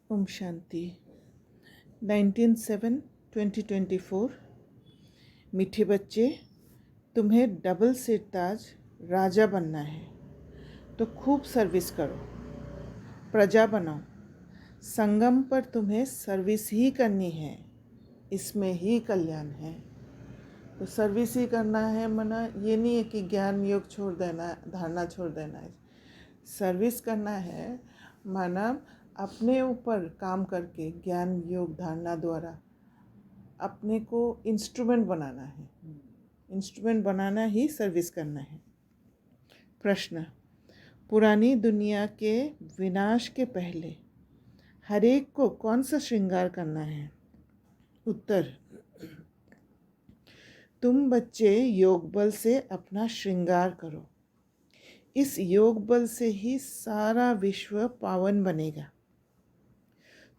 ओम शांति 19/7/2024। मीठे बच्चे, तुम्हें डबल सिर ताज राजा बनना है तो खूब सर्विस करो, प्रजा बनाओ। संगम पर तुम्हें सर्विस ही करनी है, इसमें ही कल्याण है। तो सर्विस ही करना है, मना ये नहीं है कि ज्ञान योग छोड़ देना, धारणा छोड़ देना है। सर्विस करना है माना अपने ऊपर काम करके ज्ञान योग धारणा द्वारा अपने को इंस्ट्रूमेंट बनाना है। इंस्ट्रूमेंट बनाना ही सर्विस करना है। प्रश्न: पुरानी दुनिया के विनाश के पहले हर एक को कौन सा श्रृंगार करना है? उत्तर: तुम बच्चे योग बल से अपना श्रृंगार करो। इस योग बल से ही सारा विश्व पावन बनेगा।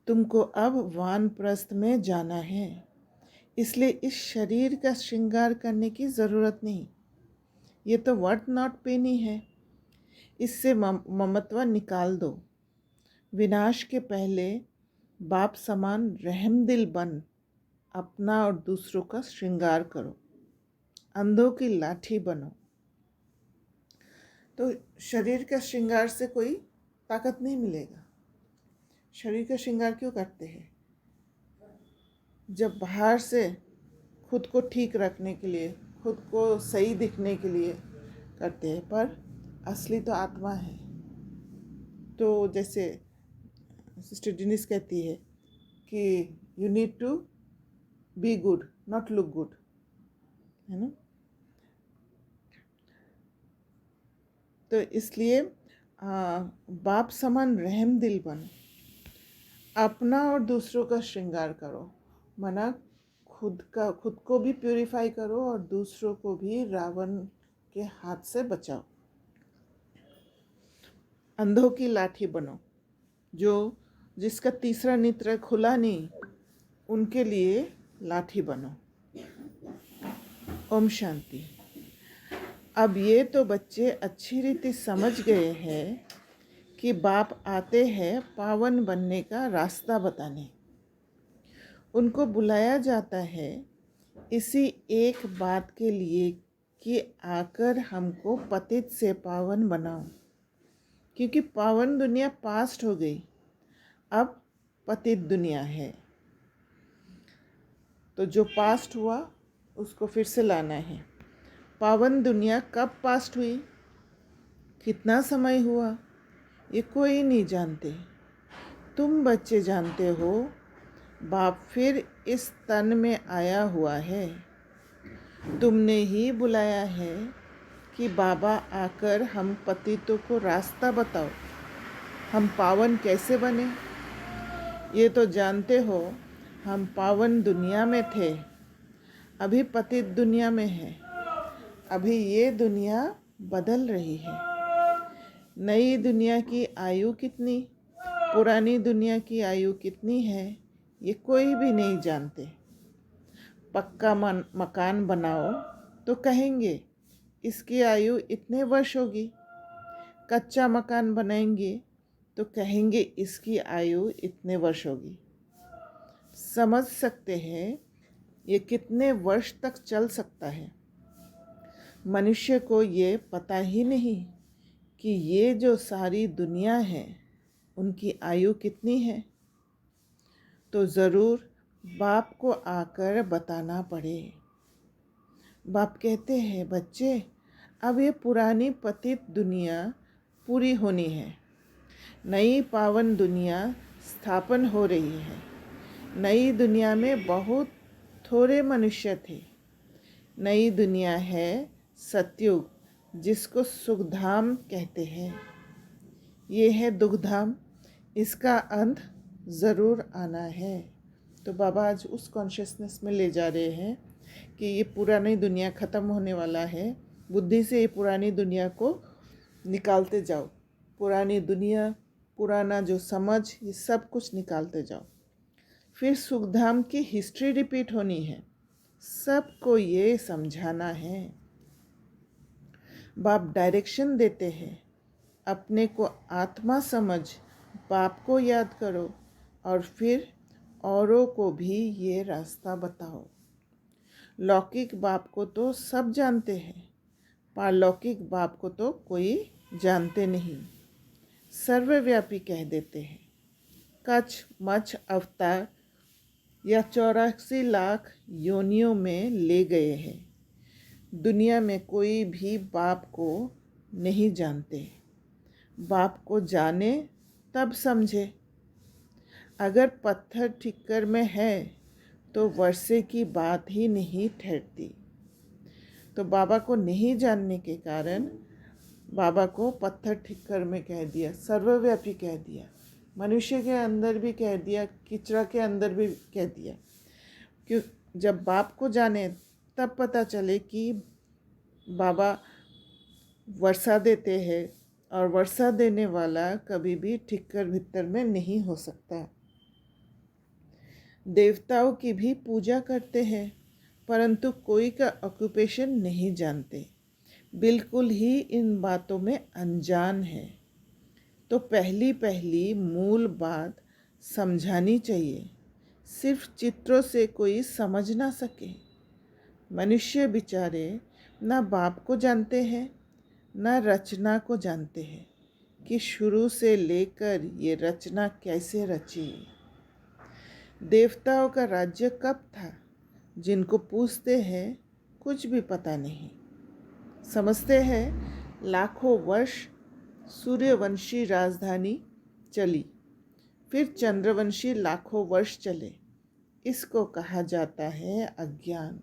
तुमको अब वानप्रस्थ में जाना है, इसलिए इस शरीर का श्रृंगार करने की ज़रूरत नहीं। ये तो व्हाट नॉट पेनी है, इससे ममत्व निकाल दो। विनाश के पहले बाप समान रहमदिल बन अपना और दूसरों का श्रृंगार करो। अंधों की लाठी बनो। तो शरीर का श्रृंगार से कोई ताकत नहीं मिलेगा। शरीर का श्रृंगार क्यों करते हैं? जब बाहर से खुद को ठीक रखने के लिए, खुद को सही दिखने के लिए करते हैं, पर असली तो आत्मा है। तो जैसे सिस्टर डिनिस कहती है कि you need to be good, not look good, है ना। तो इसलिए बाप समान रहम दिल बन अपना और दूसरों का श्रृंगार करो। मना खुद को भी प्यूरिफाई करो और दूसरों को भी रावण के हाथ से बचाओ। अंधों की लाठी बनो। जिसका तीसरा नेत्र खुला नहीं, उनके लिए लाठी बनो। ओम शांति। अब ये तो बच्चे अच्छी रीति समझ गए हैं कि बाप आते हैं पावन बनने का रास्ता बताने। उनको बुलाया जाता है इसी एक बात के लिए कि आकर हमको पतित से पावन बनाओ, क्योंकि पावन दुनिया पास्ट हो गई, अब पतित दुनिया है। तो जो पास्ट हुआ उसको फिर से लाना है। पावन दुनिया कब पास्ट हुई, कितना समय हुआ, ये कोई नहीं जानते। तुम बच्चे जानते हो। बाप फिर इस तन में आया हुआ है। तुमने ही बुलाया है कि बाबा आकर हम पतितों को रास्ता बताओ, हम पावन कैसे बने। ये तो जानते हो हम पावन दुनिया में थे, अभी पतित दुनिया में है। अभी ये दुनिया बदल रही है। नई दुनिया की आयु कितनी, पुरानी दुनिया की आयु कितनी है, ये कोई भी नहीं जानते। पक्का मकान बनाओ तो कहेंगे इसकी आयु इतने वर्ष होगी। कच्चा मकान बनाएंगे तो कहेंगे इसकी आयु इतने वर्ष होगी। समझ सकते हैं ये कितने वर्ष तक चल सकता है। मनुष्य को ये पता ही नहीं कि ये जो सारी दुनिया है उनकी आयु कितनी है। तो ज़रूर बाप को आकर बताना पड़े। बाप कहते हैं बच्चे, अब ये पुरानी पतित दुनिया पूरी होनी है, नई पावन दुनिया स्थापन हो रही है। नई दुनिया में बहुत थोड़े मनुष्य थे। नई दुनिया है सतयुग, जिसको सुखधाम कहते हैं। ये है दुखधाम, इसका अंत ज़रूर आना है। तो बाबा आज उस कॉन्शियसनेस में ले जा रहे हैं कि ये पुरानी दुनिया ख़त्म होने वाला है। बुद्धि से ये पुरानी दुनिया को निकालते जाओ। पुरानी दुनिया, पुराना जो समझ, ये सब कुछ निकालते जाओ। फिर सुखधाम की हिस्ट्री रिपीट होनी है। सबको ये समझाना है। बाप डायरेक्शन देते हैं। अपने को आत्मा समझ बाप को याद करो, और फिर औरों को भी ये रास्ता बताओ। लौकिक बाप को तो सब जानते हैं, पारलौकिक बाप को तो कोई जानते नहीं। सर्वव्यापी कह देते हैं। कच्छ मच्छ अवतार या 84 लाख योनियों में ले गए हैं। दुनिया में कोई भी बाप को नहीं जानते। बाप को जाने तब समझे। अगर पत्थर ठिक्कर में है तो वर्षे की बात ही नहीं ठहरती। तो बाबा को नहीं जानने के कारण बाबा को पत्थर ठिक्कर में कह दिया, सर्वव्यापी कह दिया, मनुष्य के अंदर भी कह दिया, किचरा के अंदर भी कह दिया। क्यों? जब बाप को जाने तब पता चले कि बाबा वर्षा देते हैं और वर्षा देने वाला कभी भी ठिक्कर भित्तर में नहीं हो सकता। देवताओं की भी पूजा करते हैं, परंतु कोई का ऑक्यूपेशन नहीं जानते, बिल्कुल ही इन बातों में अनजान है। तो पहली पहली मूल बात समझानी चाहिए। सिर्फ चित्रों से कोई समझ ना सके। मनुष्य बेचारे ना बाप को जानते हैं, ना रचना को जानते हैं कि शुरू से लेकर ये रचना कैसे रची। देवताओं का राज्य कब था, जिनको पूछते हैं कुछ भी पता नहीं। समझते हैं लाखों वर्ष सूर्यवंशी राजधानी चली, फिर चंद्रवंशी लाखों वर्ष चले। इसको कहा जाता है अज्ञान।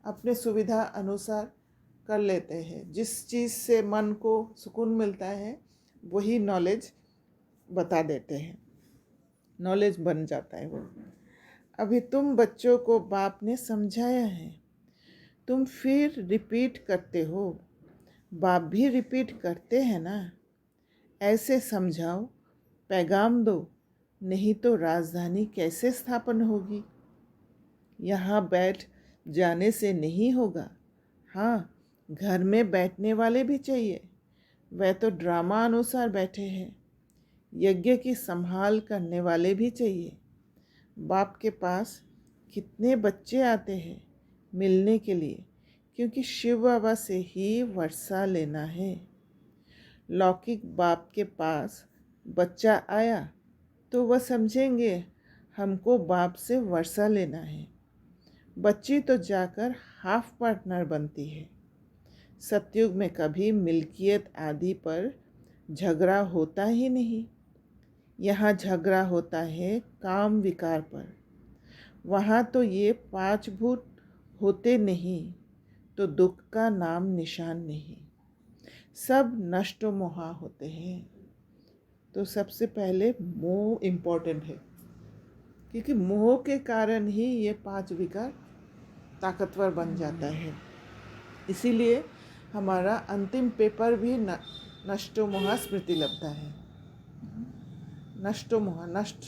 अपने सुविधा अनुसार कर लेते हैं। जिस चीज़ से मन को सुकून मिलता है वही नॉलेज बता देते हैं, नॉलेज बन जाता है वो। अभी तुम बच्चों को बाप ने समझाया है, तुम फिर रिपीट करते हो। बाप भी रिपीट करते हैं ना। ऐसे समझाओ, पैगाम दो, नहीं तो राजधानी कैसे स्थापन होगी। यहाँ बैठ जाने से नहीं होगा। हाँ, घर में बैठने वाले भी चाहिए। वह तो ड्रामा अनुसार बैठे हैं। यज्ञ की संभाल करने वाले भी चाहिए। बाप के पास कितने बच्चे आते हैं मिलने के लिए, क्योंकि शिव बाबा से ही वर्षा लेना है। लौकिक बाप के पास बच्चा आया तो वह समझेंगे हमको बाप से वर्षा लेना है। बच्ची तो जाकर हाफ पार्टनर बनती है। सतयुग में कभी मिल्कियत आदि पर झगड़ा होता ही नहीं। यहाँ झगड़ा होता है काम विकार पर। वहाँ तो ये 5 भूत होते नहीं तो दुख का नाम निशान नहीं। सब नष्ट मोहा होते हैं। तो सबसे पहले मोह इम्पोर्टेंट है, क्योंकि मोह के कारण ही ये 5 विकार ताकतवर बन जाता है। इसीलिए हमारा अंतिम पेपर भी नष्टो मोहा स्मृति लब्धा है। नष्टो मोह, नष्ट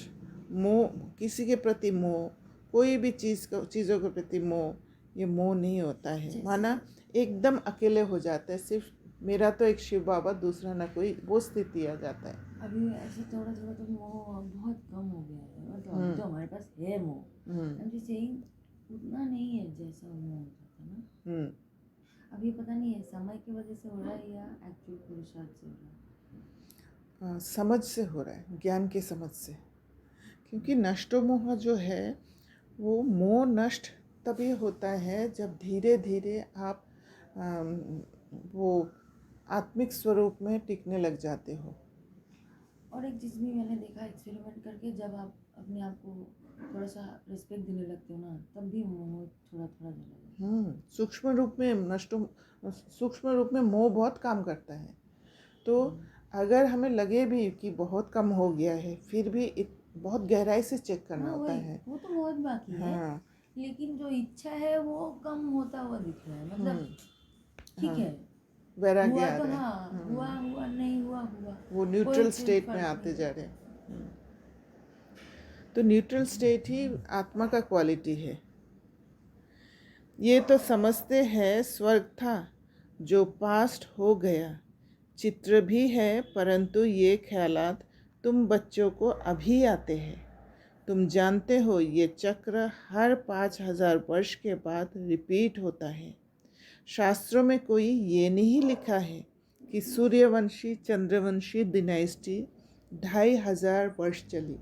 मोह, किसी के प्रति मोह, कोई भी चीज़ों के प्रति मोह, ये मोह नहीं होता है। माना एकदम अकेले हो जाता है, सिर्फ मेरा तो एक शिव बाबा, दूसरा ना कोई, वो स्थिति आ जाता है। अभी ऐसे थोड़ा थोड़ा तो मोह बहुत कम हो गया है। मतलब अभी तो हमारे पास है मोह, I'm just saying उतना नहीं है जैसा मोह होता था ना। अभी पता नहीं है समय की वजह से हो रहा है या एक्चुअल पुरुषार्थ से हो रहा है। समझ से हो रहा है, ज्ञान की समझ से। क्योंकि नष्टो मोह जो है वो मोह नष्ट तभी होता है जब धीरे धीरे आप वो आत्मिक स्वरूप में टिकने लग जाते हो। और एक चीज़ भी मैंने देखा एक्सपेरिमेंट करके, जब आप अपने आप को थोड़ा सा रिस्पेक्ट देने लगते हो ना, तब भी मोह थोड़ा थोड़ा चला जाता है। सूक्ष्म रूप में मोह बहुत काम करता है। तो अगर हमें लगे भी कि बहुत कम हो गया है, फिर भी बहुत गहराई से चेक करना होता है। वो तो बहुत बाकी है, लेकिन जो इच्छा है वो कम होता हुआ दिख रहा है। मतलब ठीक है, वैराग्य हुआ आ तो रहा है। हुआ नहीं हुआ, वो न्यूट्रल स्टेट में आते जा रहे हैं। तो न्यूट्रल स्टेट ही आत्मा का क्वालिटी है। ये तो समझते हैं स्वर्ग था जो पास्ट हो गया, चित्र भी है, परंतु ये ख्यालात तुम बच्चों को अभी आते हैं। तुम जानते हो ये चक्र हर 5,000 वर्ष के बाद रिपीट होता है। शास्त्रों में कोई ये नहीं लिखा है कि सूर्यवंशी चंद्रवंशी डिनाइस्टी 2,500 वर्ष चली।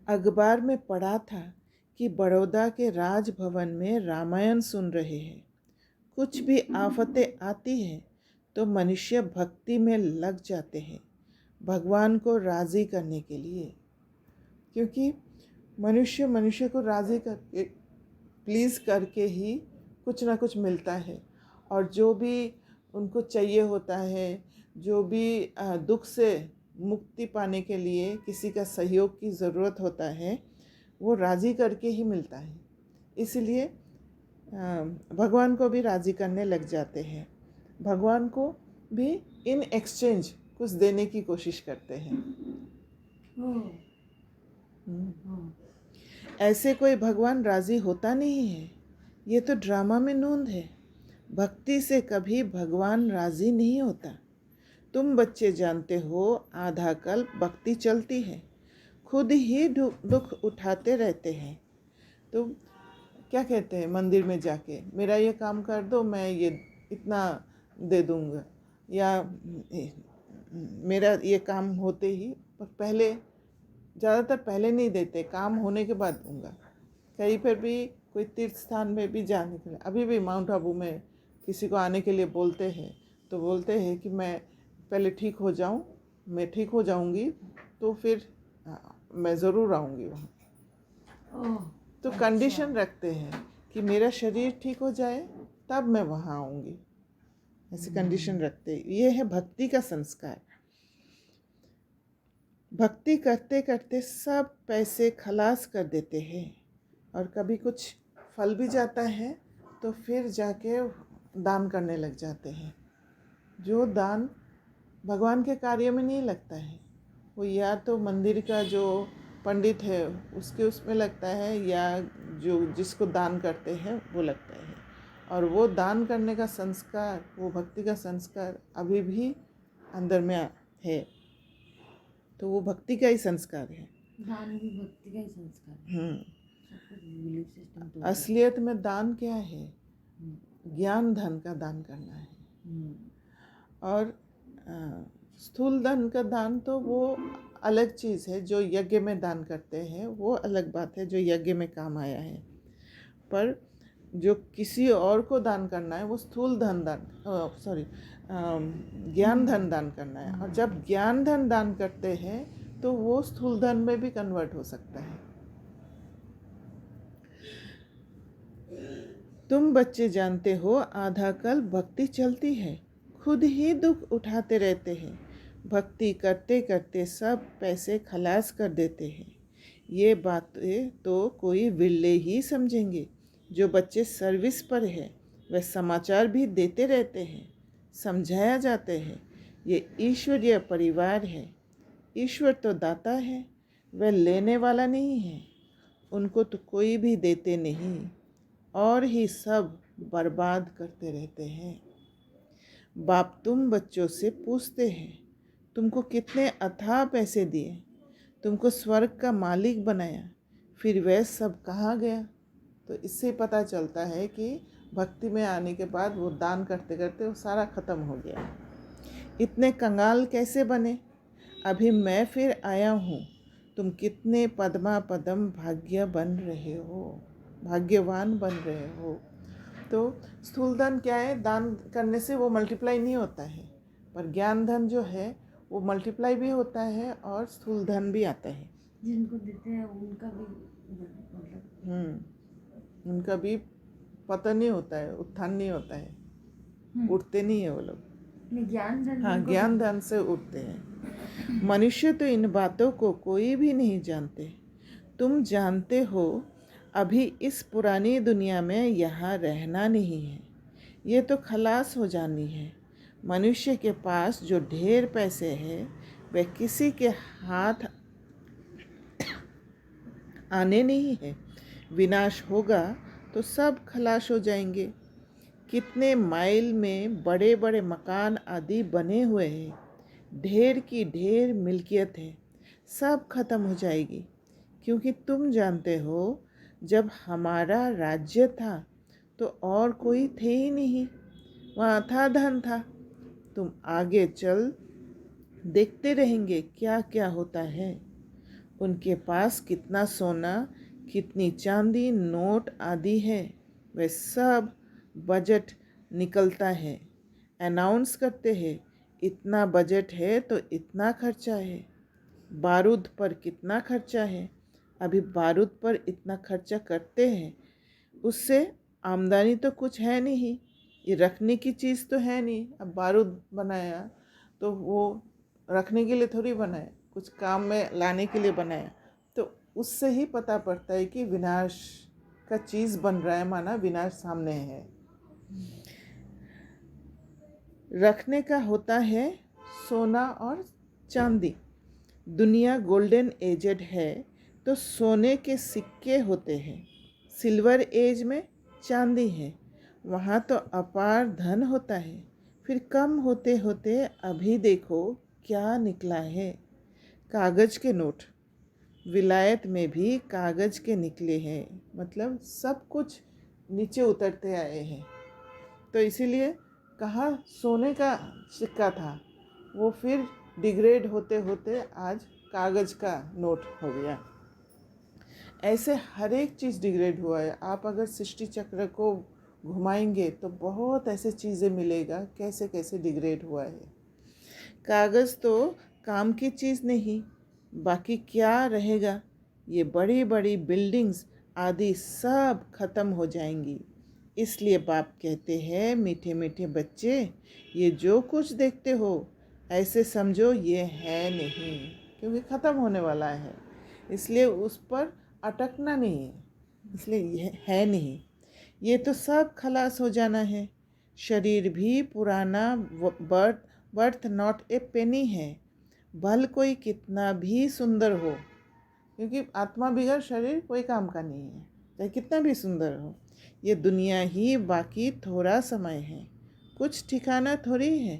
अखबार में पढ़ा था कि बड़ौदा के राजभवन में रामायण सुन रहे हैं। कुछ भी आफतें आती हैं तो मनुष्य भक्ति में लग जाते हैं भगवान को राज़ी करने के लिए, क्योंकि मनुष्य को राज़ी करके प्लीज़ करके ही कुछ ना कुछ मिलता है। और जो भी उनको चाहिए होता है, जो भी दुख से मुक्ति पाने के लिए किसी का सहयोग की ज़रूरत होता है, वो राज़ी करके ही मिलता है। इसलिए भगवान को भी राज़ी करने लग जाते हैं। भगवान को भी इन एक्सचेंज कुछ देने की कोशिश करते हैं। ऐसे कोई भगवान राज़ी होता नहीं है। ये तो ड्रामा में नूंद है। भक्ति से कभी भगवान राज़ी नहीं होता। तुम बच्चे जानते हो आधा कल्प भक्ति चलती है, खुद ही दुख उठाते रहते हैं। तो क्या कहते हैं मंदिर में जाके, मेरा ये काम कर दो, मैं ये इतना दे दूँगा, या मेरा ये काम होते ही, पर पहले ज़्यादातर पहले नहीं देते, काम होने के बाद दूँगा। कहीं पर भी कोई तीर्थ स्थान में भी जाने के लिए, अभी भी माउंट आबू में किसी को आने के लिए बोलते हैं तो बोलते हैं कि मैं पहले ठीक हो जाऊं, मैं ठीक हो जाऊंगी तो फिर मैं ज़रूर आऊंगी वहाँ। तो कंडीशन रखते हैं कि मेरा शरीर ठीक हो जाए तब मैं वहाँ आऊंगी, ऐसे कंडीशन रखते हैं। ये है भक्ति का संस्कार। भक्ति करते करते सब पैसे खलास कर देते हैं, और कभी कुछ फल भी जाता है तो फिर जाके दान करने लग जाते हैं। जो दान भगवान के कार्य में नहीं लगता है, वो या तो मंदिर का जो पंडित है उसके उसमें लगता है, या जो जिसको दान करते हैं वो लगता है। और वो दान करने का संस्कार, वो भक्ति का संस्कार अभी भी अंदर में है। तो वो भक्ति का ही संस्कार है। दान भी भक्ति का ही संस्कार है। बिलीफ सिस्टम तो असलियत में दान क्या है? ज्ञान धन का दान करना है। और स्थूल धन का दान तो वो अलग चीज़ है, जो यज्ञ में दान करते हैं वो अलग बात है, जो यज्ञ में काम आया है। पर जो किसी और को दान करना है वो स्थूल धन दान, ज्ञान धन दान करना है। और जब ज्ञान धन दान करते हैं तो वो स्थूल धन में भी कन्वर्ट हो सकता है। तुम बच्चे जानते हो आधा कल्प भक्ति चलती है, खुद ही दुख उठाते रहते हैं। भक्ति करते करते सब पैसे खलास कर देते हैं। ये बातें तो कोई विरले ही समझेंगे। जो बच्चे सर्विस पर है वह समाचार भी देते रहते हैं, समझाया जाते हैं। ये ईश्वरीय परिवार है। ईश्वर तो दाता है, वह लेने वाला नहीं है। उनको तो कोई भी देते नहीं, और ही सब बर्बाद करते रहते हैं। बाप तुम बच्चों से पूछते हैं, तुमको कितने अथाह पैसे दिए, तुमको स्वर्ग का मालिक बनाया, फिर वह सब कहाँ गया? तो इससे पता चलता है कि भक्ति में आने के बाद वो दान करते करते वो सारा ख़त्म हो गया। इतने कंगाल कैसे बने? अभी मैं फिर आया हूँ। तुम कितने पद्मा पदम भाग्य बन रहे हो, भाग्यवान बन रहे हो। तो स्थूल धन क्या है? दान करने से वो मल्टीप्लाई नहीं होता है, पर ज्ञान धन जो है वो मल्टीप्लाई भी होता है और स्थूल धन भी आता है। जिनको देते हैं उनका भी मतलब उनका भी पतन नहीं होता है, उत्थान नहीं होता है, उठते नहीं है वो लोग। ज्ञान धन, हाँ, ज्ञान धन से उठते हैं। मनुष्य तो इन बातों को कोई भी नहीं जानते। तुम जानते हो अभी इस पुरानी दुनिया में यहाँ रहना नहीं है, ये तो खलास हो जानी है। मनुष्य के पास जो ढेर पैसे हैं वह किसी के हाथ आने नहीं है। विनाश होगा तो सब खलास हो जाएंगे। कितने माइल में बड़े बड़े मकान आदि बने हुए हैं, ढेर की ढेर मिल्कियत है, सब खत्म हो जाएगी, क्योंकि तुम जानते हो जब हमारा राज्य था तो और कोई थे ही नहीं, वहाँ था धन था। तुम आगे चल देखते रहेंगे क्या क्या होता है। उनके पास कितना सोना, कितनी चांदी, नोट आदि है, वे सब बजट निकलता है, अनाउंस करते हैं इतना बजट है तो इतना खर्चा है। बारूद पर कितना खर्चा है, अभी बारूद पर इतना खर्चा करते हैं, उससे आमदनी तो कुछ है नहीं, ये रखने की चीज़ तो है नहीं। अब बारूद बनाया तो वो रखने के लिए थोड़ी बनाया, कुछ काम में लाने के लिए बनाया। तो उससे ही पता पड़ता है कि विनाश का चीज़ बन रहा है, माना विनाश सामने है। रखने का होता है सोना और चांदी। दुनिया गोल्डन एजड है तो सोने के सिक्के होते हैं, सिल्वर एज में चांदी है, वहाँ तो अपार धन होता है। फिर कम होते होते अभी देखो क्या निकला है, कागज़ के नोट। विलायत में भी कागज़ के निकले हैं, मतलब सब कुछ नीचे उतरते आए हैं। तो इसीलिए कहा सोने का सिक्का था, वो फिर डिग्रेड होते होते आज कागज़ का नोट हो गया। ऐसे हर एक चीज़ डिग्रेड हुआ है। आप अगर सृष्टि चक्र को घुमाएंगे तो बहुत ऐसे चीज़ें मिलेगा कैसे कैसे डिग्रेड हुआ है। कागज़ तो काम की चीज़ नहीं, बाकी क्या रहेगा। ये बड़ी बड़ी बिल्डिंग्स आदि सब खत्म हो जाएंगी। इसलिए बाप कहते हैं मीठे मीठे बच्चे, ये जो कुछ देखते हो ऐसे समझो ये है नहीं, क्योंकि ख़त्म होने वाला है। इसलिए उस पर अटकना नहीं है, इसलिए ये है नहीं, ये तो सब खलास हो जाना है। शरीर भी पुराना बर्थ नॉट ए पेनी है, भल कोई कितना भी सुंदर हो, क्योंकि आत्मा बिगड़ शरीर कोई काम का नहीं है, चाहे कितना भी सुंदर हो। ये दुनिया ही बाकी थोड़ा समय है, कुछ ठिकाना थोड़ी है।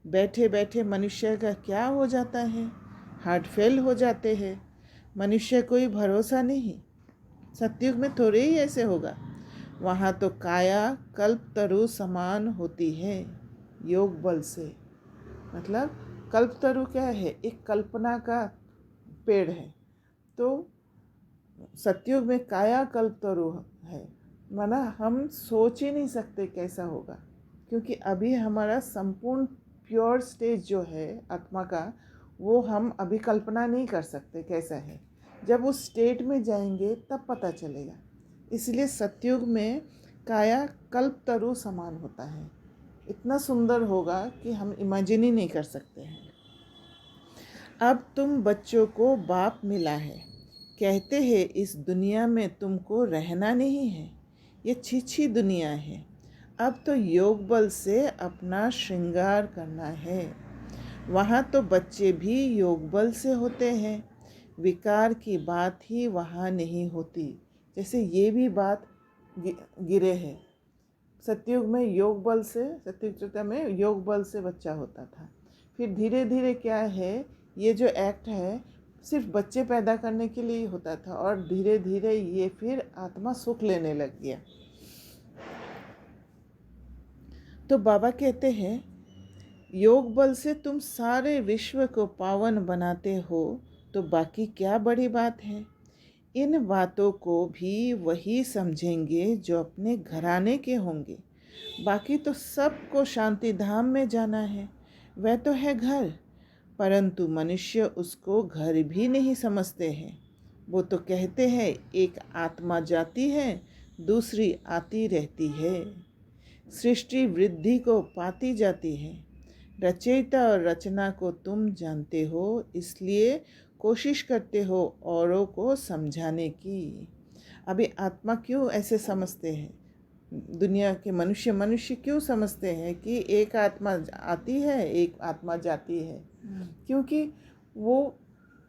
बैठे बैठे मनुष्य का क्या हो जाता है, हार्ट फेल हो जाते हैं। मनुष्य कोई भरोसा नहीं, सतयुग में थोड़े ही ऐसे होगा। वहाँ तो काया कल्पतरु समान होती है योग बल से। मतलब कल्पतरु क्या है, एक कल्पना का पेड़ है। तो सतयुग में काया कल्पतरु है, माना हम सोच ही नहीं सकते कैसा होगा, क्योंकि अभी हमारा संपूर्ण प्योर स्टेज जो है आत्मा का, वो हम अभी कल्पना नहीं कर सकते कैसा है। जब उस स्टेट में जाएंगे तब पता चलेगा। इसलिए सतयुग में काया कल्पतरु समान होता है, इतना सुंदर होगा कि हम इमेजिन ही नहीं कर सकते हैं। अब तुम बच्चों को बाप मिला है, कहते हैं इस दुनिया में तुमको रहना नहीं है, ये छिछी दुनिया है। अब तो योग बल से अपना श्रृंगार करना है। वहाँ तो बच्चे भी योग बल से होते हैं, विकार की बात ही वहाँ नहीं होती। जैसे ये भी बात गिरे है, सतयुग में योग बल से, सतयुग त्रेता में योग बल से बच्चा होता था। फिर धीरे धीरे क्या है, ये जो एक्ट है सिर्फ बच्चे पैदा करने के लिए होता था, और धीरे धीरे ये फिर आत्मा सुख लेने लग गया। तो बाबा कहते हैं योग बल से तुम सारे विश्व को पावन बनाते हो, तो बाकी क्या बड़ी बात है। इन बातों को भी वही समझेंगे जो अपने घराने के होंगे। बाकी तो सबको शांति धाम में जाना है, वह तो है घर, परंतु मनुष्य उसको घर भी नहीं समझते हैं। वो तो कहते हैं एक आत्मा जाती है, दूसरी आती रहती है। सृष्टि वृद्धि को पाती जाती है। रचयिता और रचना को तुम जानते हो, इसलिए कोशिश करते हो औरों को समझाने की। अभी आत्मा क्यों ऐसे समझते हैं, दुनिया के मनुष्य क्यों समझते हैं कि एक आत्मा आती है एक आत्मा जाती है, क्योंकि वो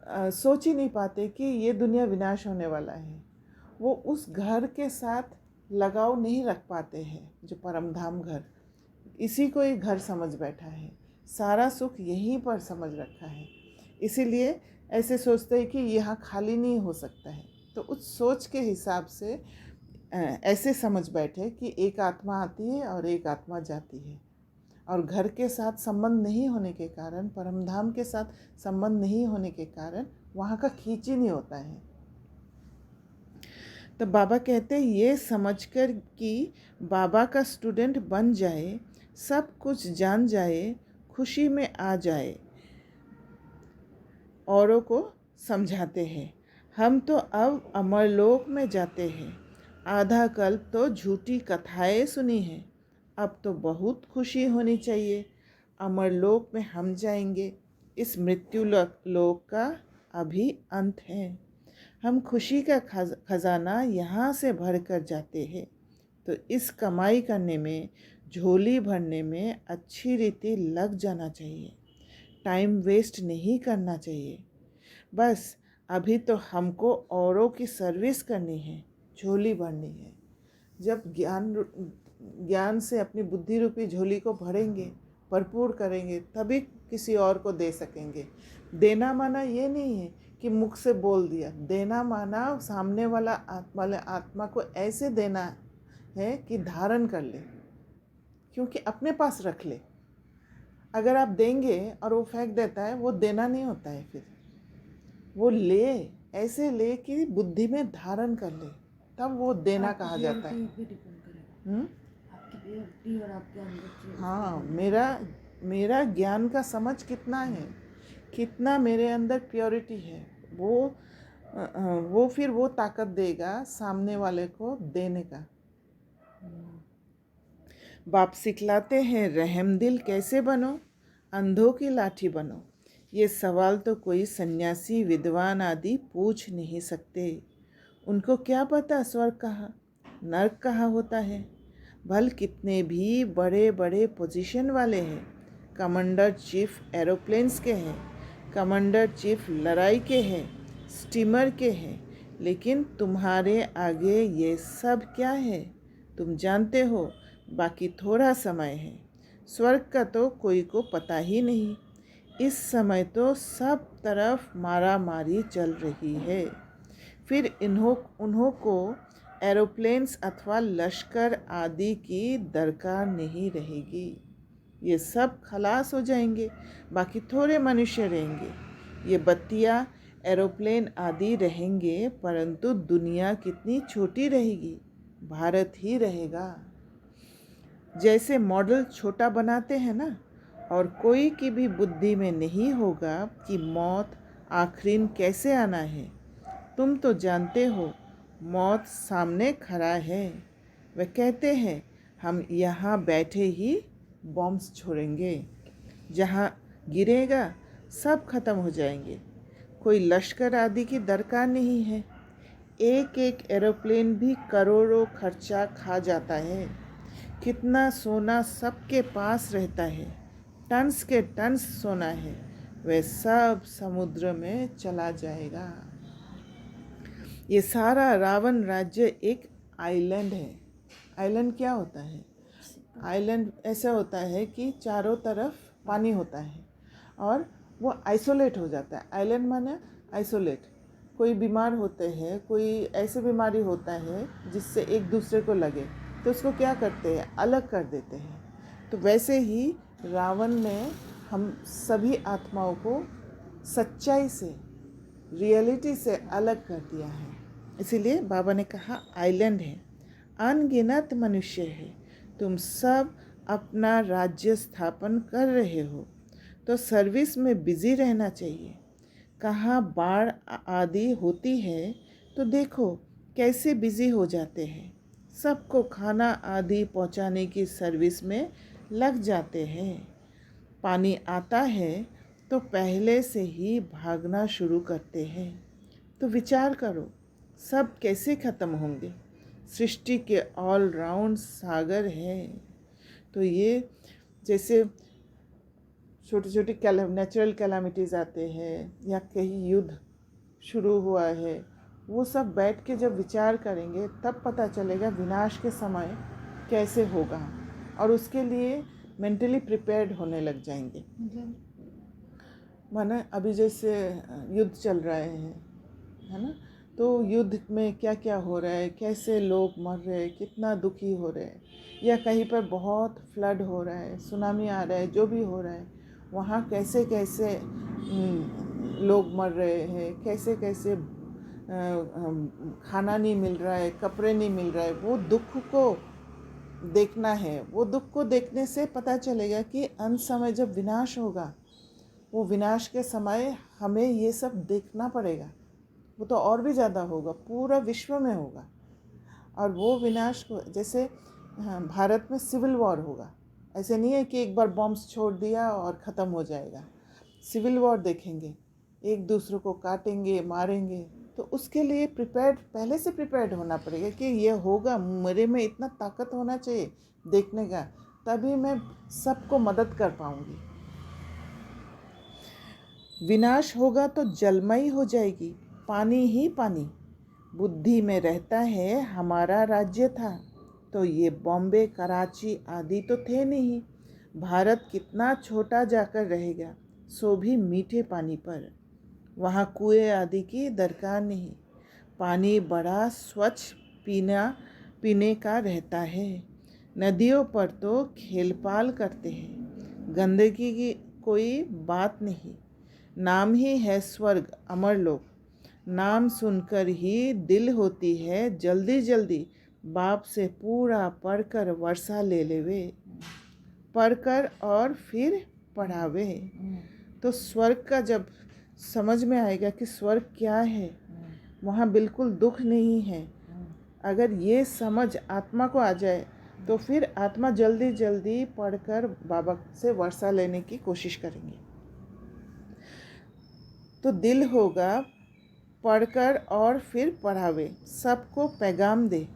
सोच ही नहीं पाते कि ये दुनिया विनाश होने वाला है। वो उस घर के साथ लगाव नहीं रख पाते हैं, जो परमधाम घर, इसी को ही घर समझ बैठा है, सारा सुख यहीं पर समझ रखा है। इसीलिए ऐसे सोचते हैं कि यहाँ खाली नहीं हो सकता है। तो उस सोच के हिसाब से ऐसे समझ बैठे कि एक आत्मा आती है और एक आत्मा जाती है, और घर के साथ संबंध नहीं होने के कारण, परमधाम के साथ संबंध नहीं होने के कारण वहाँ का खींच ही नहीं होता है। तो बाबा कहते हैं ये समझकर कि बाबा का स्टूडेंट बन जाए, सब कुछ जान जाए, खुशी में आ जाए, औरों को समझाते हैं। हम तो अब अमरलोक में जाते हैं। आधा कल्प तो झूठी कथाएं सुनी हैं, अब तो बहुत खुशी होनी चाहिए। अमरलोक में हम जाएंगे। इस मृत्यु लोक का अभी अंत है। हम खुशी का खजाना यहाँ से भर कर जाते हैं। तो इस कमाई करने में, झोली भरने में अच्छी रीति लग जाना चाहिए। टाइम वेस्ट नहीं करना चाहिए। बस अभी तो हमको औरों की सर्विस करनी है, झोली भरनी है। जब ज्ञान से अपनी बुद्धि रूपी झोली को भरेंगे, भरपूर करेंगे, तभी किसी और को दे सकेंगे। देना माना ये नहीं है कि मुख से बोल दिया। देना माना सामने वाला आत्मा को ऐसे देना है कि धारण कर ले, क्योंकि अपने पास रख ले। अगर आप देंगे और वो फेंक देता है, वो देना नहीं होता है। फिर वो ले, ऐसे ले कि बुद्धि में धारण कर ले, तब वो देना कहा जाता है। आपकी प्योरिटी और आपके अंदर। हाँ, मेरा ज्ञान का समझ कितना है, कितना मेरे अंदर प्योरिटी है, वो फिर वो ताकत देगा सामने वाले को देने का। बाप सिखलाते हैं रहमदिल कैसे बनो, अंधों की लाठी बनो। ये सवाल तो कोई सन्यासी, विद्वान आदि पूछ नहीं सकते। उनको क्या पता स्वर्ग कहाँ, नर्क कहाँ होता है। भल कितने भी बड़े बड़े पोजीशन वाले हैं, कमांडर चीफ एरोप्लेन्स के हैं, कमांडर चीफ लड़ाई के हैं, स्टीमर के हैं, लेकिन तुम्हारे आगे ये सब क्या है तुम जानते हो। बाकी थोड़ा समय है। स्वर्ग का तो कोई को पता ही नहीं। इस समय तो सब तरफ मारा मारी चल रही है। फिर उन्हों को एरोप्लेन्स अथवा लश्कर आदि की दरकार नहीं रहेगी। ये सब खलास हो जाएंगे, बाकी थोड़े मनुष्य रहेंगे। ये बत्तियाँ, एरोप्लेन आदि रहेंगे, परंतु दुनिया कितनी छोटी रहेगी, भारत ही रहेगा। जैसे मॉडल छोटा बनाते हैं ना, और कोई की भी बुद्धि में नहीं होगा कि मौत आखिरीन कैसे आना है। तुम तो जानते हो मौत सामने खड़ा है। वे कहते हैं हम यहाँ बैठे ही बॉम्ब्स छोड़ेंगे, जहाँ गिरेगा सब खत्म हो जाएंगे। कोई लश्कर आदि की दरकार नहीं है। एक एक एरोप्लेन भी करोड़ों खर्चा खा जाता है। कितना सोना सबके पास रहता है, टन्स के टन्स सोना है, वह सब समुद्र में चला जाएगा। ये सारा रावण राज्य एक आइलैंड है। आइलैंड क्या होता है? आइलैंड ऐसा होता है कि चारों तरफ पानी होता है और वो आइसोलेट हो जाता है। आइलैंड माने आइसोलेट। कोई बीमार होते हैं, कोई ऐसे बीमारी होता है जिससे एक दूसरे को लगे, तो उसको क्या करते हैं, अलग कर देते हैं। तो वैसे ही रावण ने हम सभी आत्माओं को सच्चाई से, रियलिटी से अलग कर दिया है। इसीलिए बाबा ने कहा आइलैंड है, अनगिनत मनुष्य है, तुम सब अपना राज्य स्थापन कर रहे हो, तो सर्विस में बिजी रहना चाहिए। कहाँ बाढ़ आदि होती है तो देखो कैसे बिजी हो जाते हैं, सबको खाना आदि पहुँचाने की सर्विस में लग जाते हैं। पानी आता है तो पहले से ही भागना शुरू करते हैं। तो विचार करो सब कैसे ख़त्म होंगे। सृष्टि के ऑल राउंड सागर है। तो ये जैसे छोटी छोटी नेचुरल कैलामिटीज़ आते हैं या कहीं युद्ध शुरू हुआ है, वो सब बैठ के जब विचार करेंगे तब पता चलेगा विनाश के समय कैसे होगा, और उसके लिए मेंटली प्रिपेयर्ड होने लग जाएंगे। मतलब माना अभी जैसे युद्ध चल रहे हैं, है ना, तो युद्ध में क्या क्या हो रहा है, कैसे लोग मर रहे हैं, कितना दुखी हो रहे हैं, या कहीं पर बहुत फ्लड हो रहा है, सुनामी आ रहा है, जो भी हो रहा है, वहाँ कैसे कैसे लोग मर रहे हैं, कैसे कैसे खाना नहीं मिल रहा है, कपड़े नहीं मिल रहा है, वो दुख को देखना है। वो दुख को देखने से पता चलेगा कि अंत समय जब विनाश होगा, वो विनाश के समय हमें ये सब देखना पड़ेगा। वो तो और भी ज़्यादा होगा, पूरा विश्व में होगा। और वो विनाश को जैसे भारत में सिविल वॉर होगा, ऐसे नहीं है कि एक बार बॉम्ब्स छोड़ दिया और ख़त्म हो जाएगा। सिविल वॉर देखेंगे, एक दूसरे को काटेंगे, मारेंगे, तो उसके लिए प्रिपेयर्ड, पहले से प्रिपेयर्ड होना पड़ेगा कि ये होगा, मेरे में इतना ताकत होना चाहिए देखने का, तभी मैं सबको मदद कर पाऊँगी। विनाश होगा तो जलमयी हो जाएगी, पानी ही पानी। बुद्धि में रहता है हमारा राज्य था, तो ये बॉम्बे कराची आदि तो थे नहीं। भारत कितना छोटा जाकर रहेगा, सो भी मीठे पानी पर। वहाँ कुएं आदि की दरकार नहीं, पानी बड़ा स्वच्छ पीने का रहता है। नदियों पर तो खेलपाल करते हैं, गंदगी की कोई बात नहीं। नाम ही है स्वर्ग अमरलोक, नाम सुनकर ही दिल होती है जल्दी जल्दी बाप से पूरा पढ़कर वर्षा ले लेवे, पढ़कर और फिर पढ़ावे। तो स्वर्ग का जब समझ में आएगा कि स्वर्ग क्या है, वहाँ बिल्कुल दुख नहीं है, अगर ये समझ आत्मा को आ जाए तो फिर आत्मा जल्दी जल्दी पढ़कर बाबा से वर्षा लेने की कोशिश करेंगे। तो दिल होगा पढ़कर और फिर पढ़ावे, सबको पैगाम दे।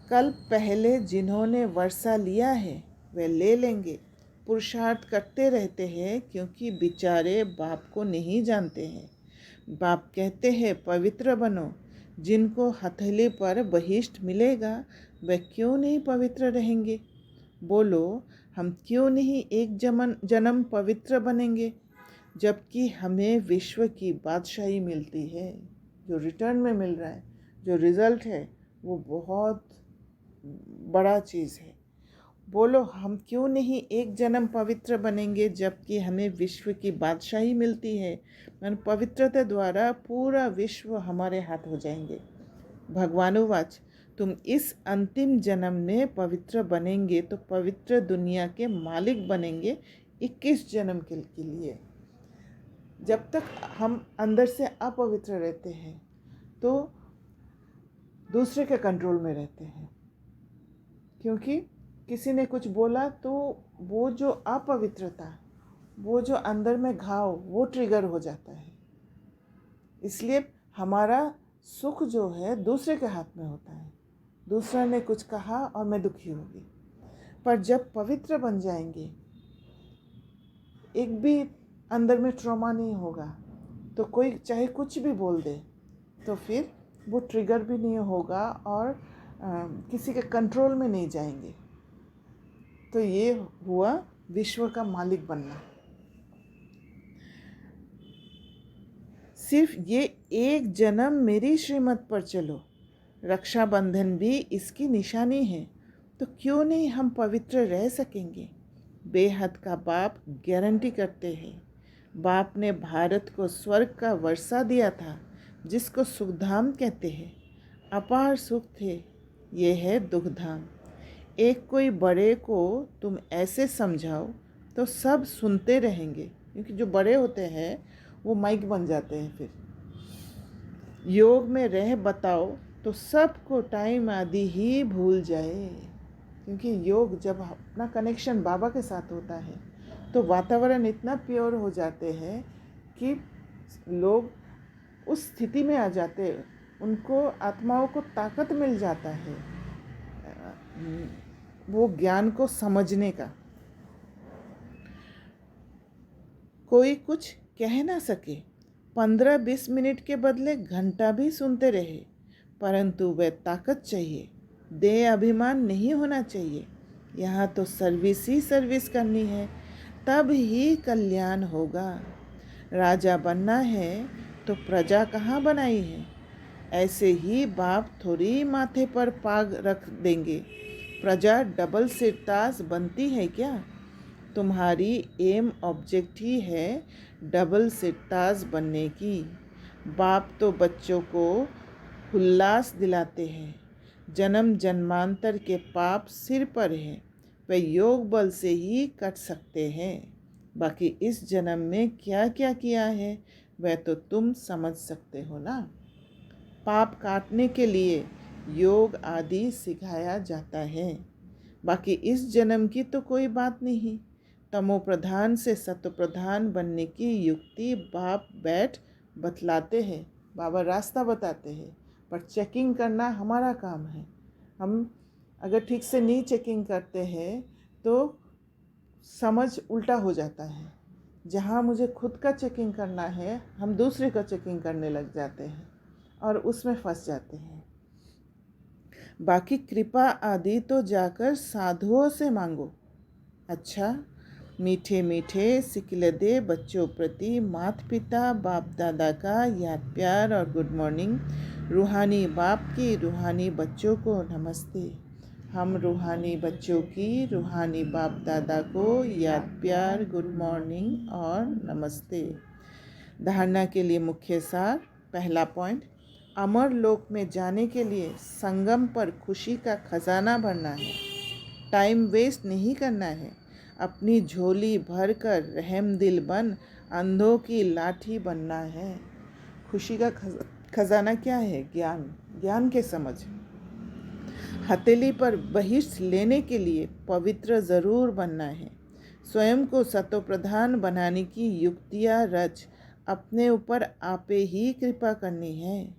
कल पहले जिन्होंने वर्षा लिया है वे ले लेंगे। पुरुषार्थ करते रहते हैं क्योंकि बेचारे बाप को नहीं जानते हैं। बाप कहते हैं पवित्र बनो। जिनको हथेली पर बहिष्ट मिलेगा वे क्यों नहीं पवित्र रहेंगे? बोलो, हम क्यों नहीं एक जन्म पवित्र बनेंगे, जबकि हमें विश्व की बादशाही मिलती है। जो रिटर्न में मिल रहा है, जो रिज़ल्ट है, वो बहुत बड़ा चीज़ है। बोलो, हम क्यों नहीं एक जन्म पवित्र बनेंगे, जबकि हमें विश्व की बादशाही मिलती है। मन पवित्रता द्वारा पूरा विश्व हमारे हाथ हो जाएंगे। भगवानुवाच, तुम इस अंतिम जन्म में पवित्र बनेंगे तो पवित्र दुनिया के मालिक बनेंगे 21 जन्म के लिए। जब तक हम अंदर से अपवित्र रहते हैं तो दूसरे के कंट्रोल में रहते हैं, क्योंकि किसी ने कुछ बोला तो वो जो अपवित्रता, वो जो अंदर में घाव, वो ट्रिगर हो जाता है। इसलिए हमारा सुख जो है दूसरे के हाथ में होता है। दूसरा ने कुछ कहा और मैं दुखी होगी, पर जब पवित्र बन जाएंगे, एक भी अंदर में ट्रॉमा नहीं होगा, तो कोई चाहे कुछ भी बोल दे तो फिर वो ट्रिगर भी नहीं होगा और किसी के कंट्रोल में नहीं जाएंगे। तो ये हुआ विश्व का मालिक बनना। सिर्फ ये एक जन्म मेरी श्रीमत पर चलो, रक्षाबंधन भी इसकी निशानी है। तो क्यों नहीं हम पवित्र रह सकेंगे? बेहद का बाप गारंटी करते हैं। बाप ने भारत को स्वर्ग का वर्षा दिया था, जिसको सुखधाम कहते हैं। अपार सुख थे, ये है दुखधाम। एक कोई बड़े को तुम ऐसे समझाओ तो सब सुनते रहेंगे, क्योंकि जो बड़े होते हैं वो माइक बन जाते हैं। फिर योग में रह बताओ तो सबको टाइम आदि ही भूल जाए, क्योंकि योग जब अपना कनेक्शन बाबा के साथ होता है तो वातावरण इतना प्योर हो जाते हैं कि लोग उस स्थिति में आ जाते हैं, उनको आत्माओं को ताकत मिल जाता है वो ज्ञान को समझने का। कोई कुछ कह ना सके, 15-20 मिनट के बदले घंटा भी सुनते रहे, परंतु वह ताकत चाहिए, देह अभिमान नहीं होना चाहिए। यहाँ तो सर्विस ही सर्विस करनी है, तब ही कल्याण होगा। राजा बनना है तो प्रजा कहाँ बनाई है। ऐसे ही बाप थोड़ी माथे पर पाग रख देंगे। प्रजा डबल सिरताज बनती है क्या। तुम्हारी एम ऑब्जेक्ट ही है डबल सिरताज बनने की। बाप तो बच्चों को उल्लास दिलाते हैं। जन्म जन्मांतर के पाप सिर पर है, वे योग बल से ही कट सकते हैं। बाकी इस जन्म में क्या क्या किया है वह तो तुम समझ सकते हो ना। पाप काटने के लिए योग आदि सिखाया जाता है। बाकी इस जन्म की तो कोई बात नहीं। तमो प्रधान से सत्व प्रधान बनने की युक्ति बाप बैठ बतलाते हैं। बाबा रास्ता बताते हैं, पर चेकिंग करना हमारा काम है। हम अगर ठीक से नहीं चेकिंग करते हैं तो समझ उल्टा हो जाता है। जहाँ मुझे खुद का चेकिंग करना है हम दूसरे का चेकिंग करने लग जाते हैं और उसमें फंस जाते हैं। बाकी कृपा आदि तो जाकर साधुओं से मांगो। अच्छा, मीठे मीठे सिकिलदे बच्चों प्रति माता पिता बाप दादा का याद प्यार और गुड मॉर्निंग। रूहानी बाप की रूहानी बच्चों को नमस्ते। हम रूहानी बच्चों की रूहानी बाप दादा को याद प्यार गुड मॉर्निंग और नमस्ते। धारणा के लिए मुख्य सार। पहला पॉइंट, अमर लोक में जाने के लिए संगम पर खुशी का खजाना भरना है। टाइम वेस्ट नहीं करना है। अपनी झोली भरकर रहम दिल बन अंधों की लाठी बनना है। खुशी का खजाना क्या है? ज्ञान। ज्ञान के समझ। हथेली पर बहिष्ठ लेने के लिए पवित्र ज़रूर बनना है। स्वयं को सतो प्रधान बनाने की युक्तियाँ रच अपने ऊपर आपे ही कृपा करनी है।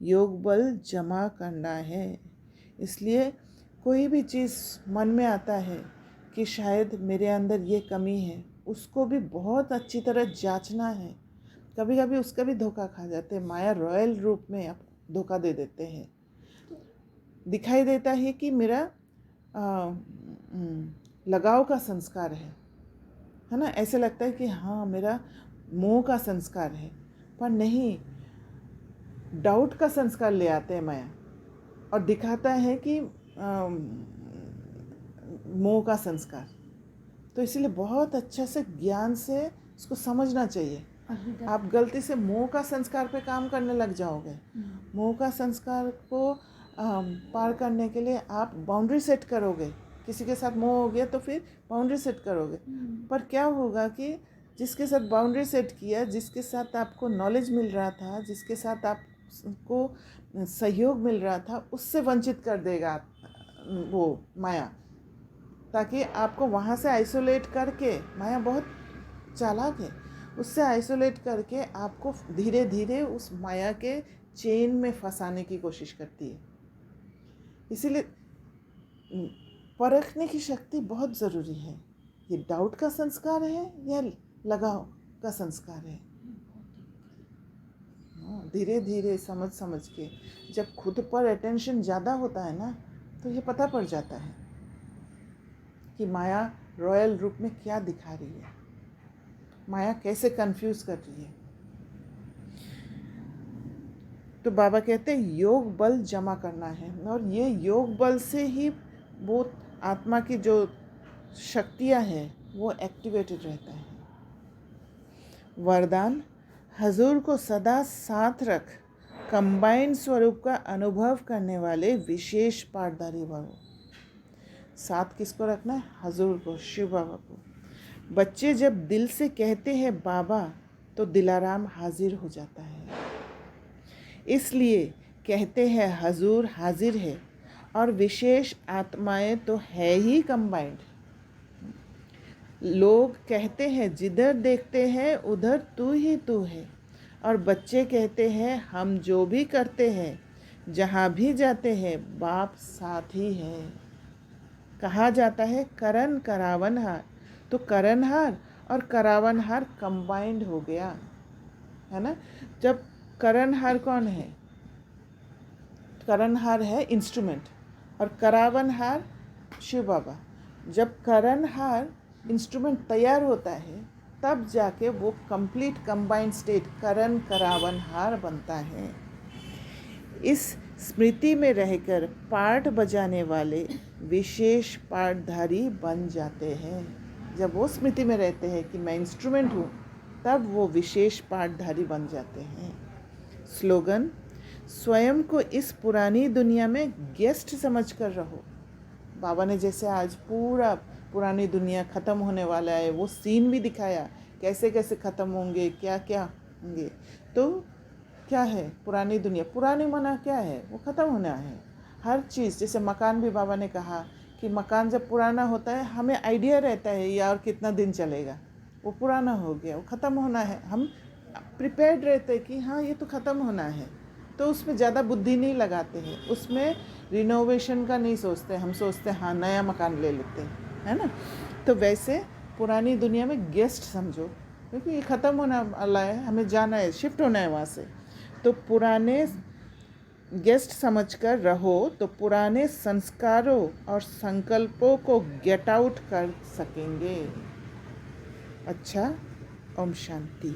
योग बल जमा करना है। इसलिए कोई भी चीज़ मन में आता है कि शायद मेरे अंदर ये कमी है, उसको भी बहुत अच्छी तरह जांचना है। कभी कभी उसका भी धोखा खा जाते हैं। माया रॉयल रूप में आप धोखा दे देते हैं। दिखाई देता है कि मेरा लगाव का संस्कार है ना। ऐसे लगता है कि हाँ मेरा मोह का संस्कार है, पर नहीं, डाउट का संस्कार ले आते हैं माया और दिखाता है कि मोह का संस्कार। तो इसीलिए बहुत अच्छे से ज्ञान से इसको समझना चाहिए। आप गलती से मोह का संस्कार पे काम करने लग जाओगे। मोह का संस्कार को पार करने के लिए आप बाउंड्री सेट करोगे। किसी के साथ मोह हो गया तो फिर बाउंड्री सेट करोगे, पर क्या होगा कि जिसके साथ बाउंड्री सेट किया, जिसके साथ आपको नॉलेज मिल रहा था, जिसके साथ आपको सहयोग मिल रहा था, उससे वंचित कर देगा वो माया, ताकि आपको वहाँ से आइसोलेट करके, माया बहुत चालाक है, उससे आइसोलेट करके आपको धीरे धीरे उस माया के चेन में फंसाने की कोशिश करती है। इसीलिए परखने की शक्ति बहुत ज़रूरी है। ये डाउट का संस्कार है या लगाव का संस्कार है। धीरे धीरे समझ समझ के जब खुद पर अटेंशन ज़्यादा होता है ना, तो ये पता पड़ जाता है कि माया रॉयल रूप में क्या दिखा रही है, माया कैसे कंफ्यूज कर रही है। तो बाबा कहते हैं योग बल जमा करना है, और ये योग बल से ही वो आत्मा की जो शक्तियाँ हैं वो एक्टिवेटेड रहता है। वरदान, हजूर को सदा साथ रख कंबाइंड स्वरूप का अनुभव करने वाले विशेष पाठधारी भव। साथ किसको रखना है? हजूर को, शिव बाबा को। बच्चे जब दिल से कहते हैं बाबा, तो दिलाराम हाजिर हो जाता है। इसलिए कहते हैं हजूर हाजिर है, और विशेष आत्माएं तो है ही कंबाइंड। लोग कहते हैं जिधर देखते हैं उधर तू ही तू है, और बच्चे कहते हैं हम जो भी करते हैं, जहाँ भी जाते हैं, बाप साथ ही है। कहा जाता है करण करावनहार, तो करणहार और करावनहार कंबाइंड हो गया है ना। जब करणहार कौन है? करणहार है इंस्ट्रूमेंट, और करावनहार शिव बाबा। जब करणहार इंस्ट्रूमेंट तैयार होता है तब जाके वो कंप्लीट कंबाइंड स्टेट करण करावनहार बनता है। इस स्मृति में रहकर पाठ बजाने वाले विशेष पाठधारी बन जाते हैं। जब वो स्मृति में रहते हैं कि मैं इंस्ट्रूमेंट हूँ, तब वो विशेष पाठधारी बन जाते हैं। स्लोगन: स्वयं को इस पुरानी दुनिया में गेस्ट समझकर रहो। बाबा ने जैसे आज पूरा पुरानी दुनिया ख़त्म होने वाला है, वो सीन भी दिखाया, कैसे कैसे ख़त्म होंगे, क्या क्या होंगे। तो क्या है पुरानी दुनिया? पुरानी मना क्या है? वो ख़त्म होना है हर चीज़। जैसे मकान भी बाबा ने कहा कि मकान जब पुराना होता है, हमें आइडिया रहता है ये और कितना दिन चलेगा। वो पुराना हो गया, वो ख़त्म होना है। हम प्रिपेयर्ड रहते हैं कि हाँ ये तो ख़त्म होना है, तो उसमें ज़्यादा बुद्धि नहीं लगाते हैं, उसमें रिनोवेशन का नहीं सोचते। हम सोचते हैं हाँ नया मकान ले लेते हैं, है ना। तो वैसे पुरानी दुनिया में गेस्ट समझो, क्योंकि ये ख़त्म होने वाला है, हमें जाना है, शिफ्ट होना है वहाँ से। तो पुराने गेस्ट समझकर रहो, तो पुराने संस्कारों और संकल्पों को गेट आउट कर सकेंगे। अच्छा, ओम शांति।